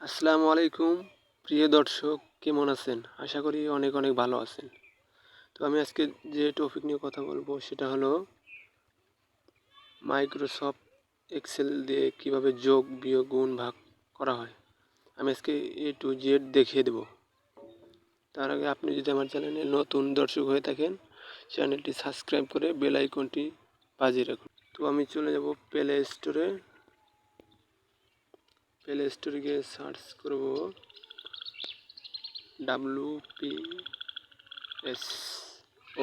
আসসালামু আলাইকুম প্রিয় দর্শক, কেমন আছেন? আশা করি অনেক অনেক ভালো আছেন। তো আমি আজকে যে টপিক নিয়ে কথা বলবো সেটা হলো মাইক্রোসফট এক্সেল দিয়ে কিভাবে যোগ, বিয়োগ, গুণ, ভাগ করা হয়। আমি আজকে A to Z দেখিয়ে দেব। তার আগে আপনি যদি আমার চ্যানেলে নতুন দর্শক হয়ে থাকেন, চ্যানেলটি সাবস্ক্রাইব করে বেল আইকনটি বাজিয়ে রাখুন। তো আমি চলে যাব প্লে স্টোরে গিয়ে সার্চ করব WPS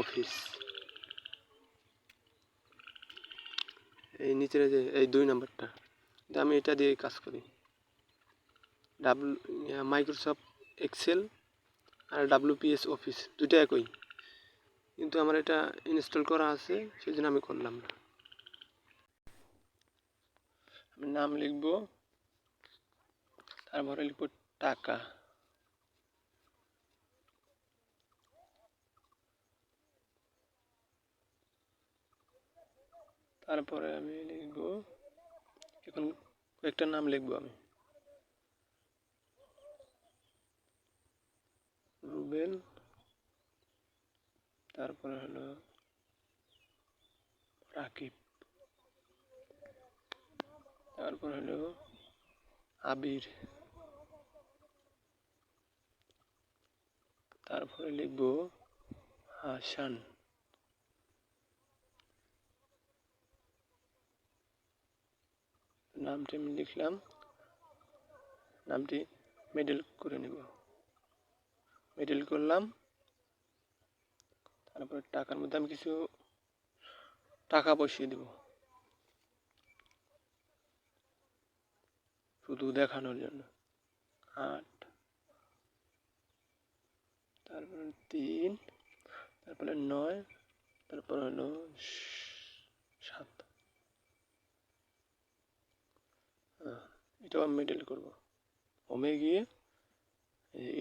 অফিস। এই নিচের যে এই 2 নাম্বারটা, আমি এটা দিয়ে কাজ করি। মাইক্রোসফট এক্সেল আর WPS অফিস দুটো একই, কিন্তু আমার এটা ইনস্টল করা আছে, সেই জন্য আমি করলাম না। আমি নাম লিখব, তারপরে লিখব টাকা, তারপরে আমি লিখব, এখন কয়েকটা নাম লিখব আমি, রুবেল, তারপরে হলো রাকিব, তারপর হলো আবির, তারপরে লিখব হাসান, নামটি আমি লিখলাম, নামটি মিডল করে নেব, মিডল করলাম। তারপরে টাকার মধ্যে আমি কিছু টাকা বসিয়ে দেব, শুধু দেখানোর জন্য। 8, তারপরে 3, তারপরে 9, তারপর হলো 7। এটাও আমি মেডেল করব। হোমে গিয়ে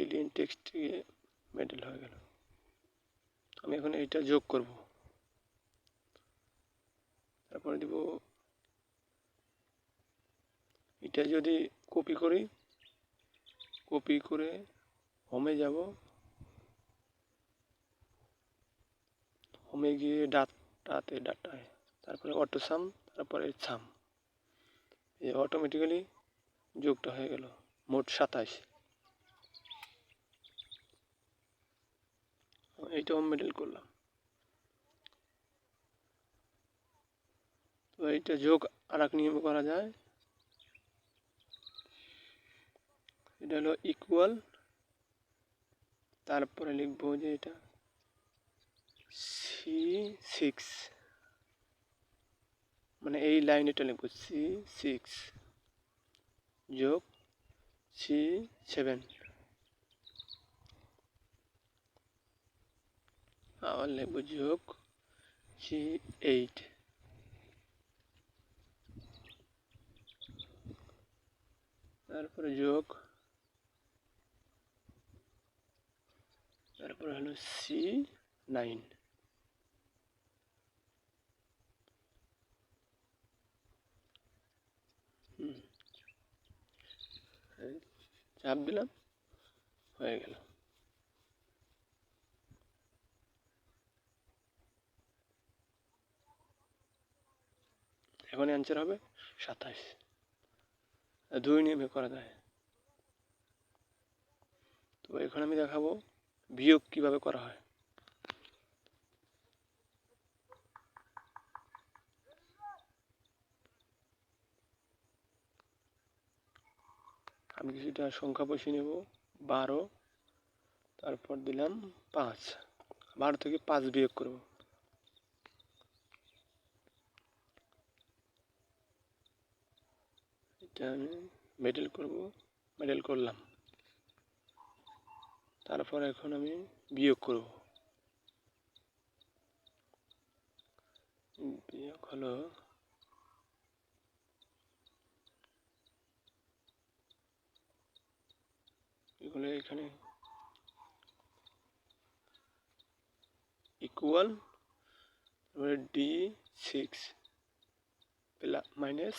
এলিয়েন টেক্সট গিয়ে মেডেল হয়ে গেল। আমি এখন এটা যোগ করব, তারপরে দিব এটা যদি কপি করি, কপি করে হোমে যাব, হোমে গিয়ে ডাটায়, তারপরে অটো সাম, তারপরে সাম, এই অটোমেটিক্যালি যোগটা হয়ে গেল, মোট 27। এইটাও মেডেল করলাম। তো এইটা যোগ আর এক নিয়মে করা যায়, এটা হলো ইকুয়াল, তারপরে লিখবো যে এটা C6, মানে এই লাইনেটা লিখবো C6 যোগ C7, আবার লিখবো যোগ C8, তারপরে যোগ, তারপরে হলো C9, চাপ দিলাম, হয়ে গেল। এখন অ্যান্সার হবে 27। 2 নিয়মে করা যায়। তো এখন আমি দেখাবো বিয়োগ কিভাবে করা হয়। আমি কিছুটা সংখ্যা বসিয়ে নেব, 12, তারপর দিলাম 5, 12 থেকে 5 বিয়োগ করব। এটা আমি মেডেল করব, মেডেল করলাম। তারপর এখন আমি বিয়োগ করব, বিয়োগ হলো এগুলো এখানে ইকুয়াল, তারপরে D6 প্লাস মাইনাস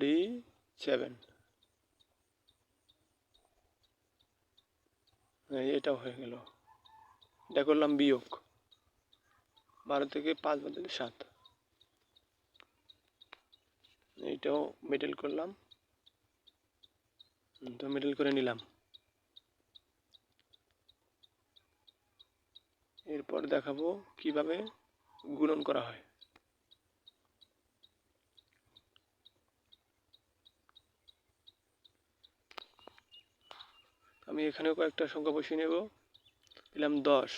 D7, এটাও হয়ে গেল। এটা করলাম বিয়োগ, 12 থেকে 5 বাদ দিলে 7। এইটাও মিডল করলাম, তো মিডল করে নিলাম। এরপর দেখাবো কিভাবে গুণন করা হয়। আমি এখানেও কয়েকটা সংখ্যা বসিয়ে নেব। দিলাম 10,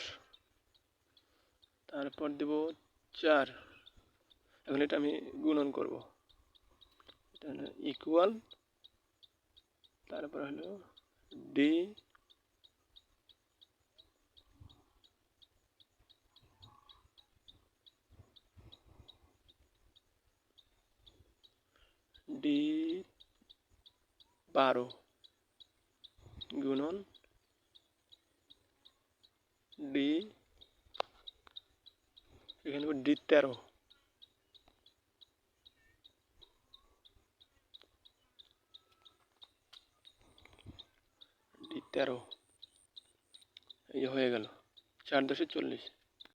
তারপর দেব 4। এখন এটা আমি গুণন করব। এটা ইকুয়াল, তারপর হলো ডি ডি 12 গুণন ডি, এখানে ডি 13, ডি 13। এই হয়ে গেল 4 × 10 = 40।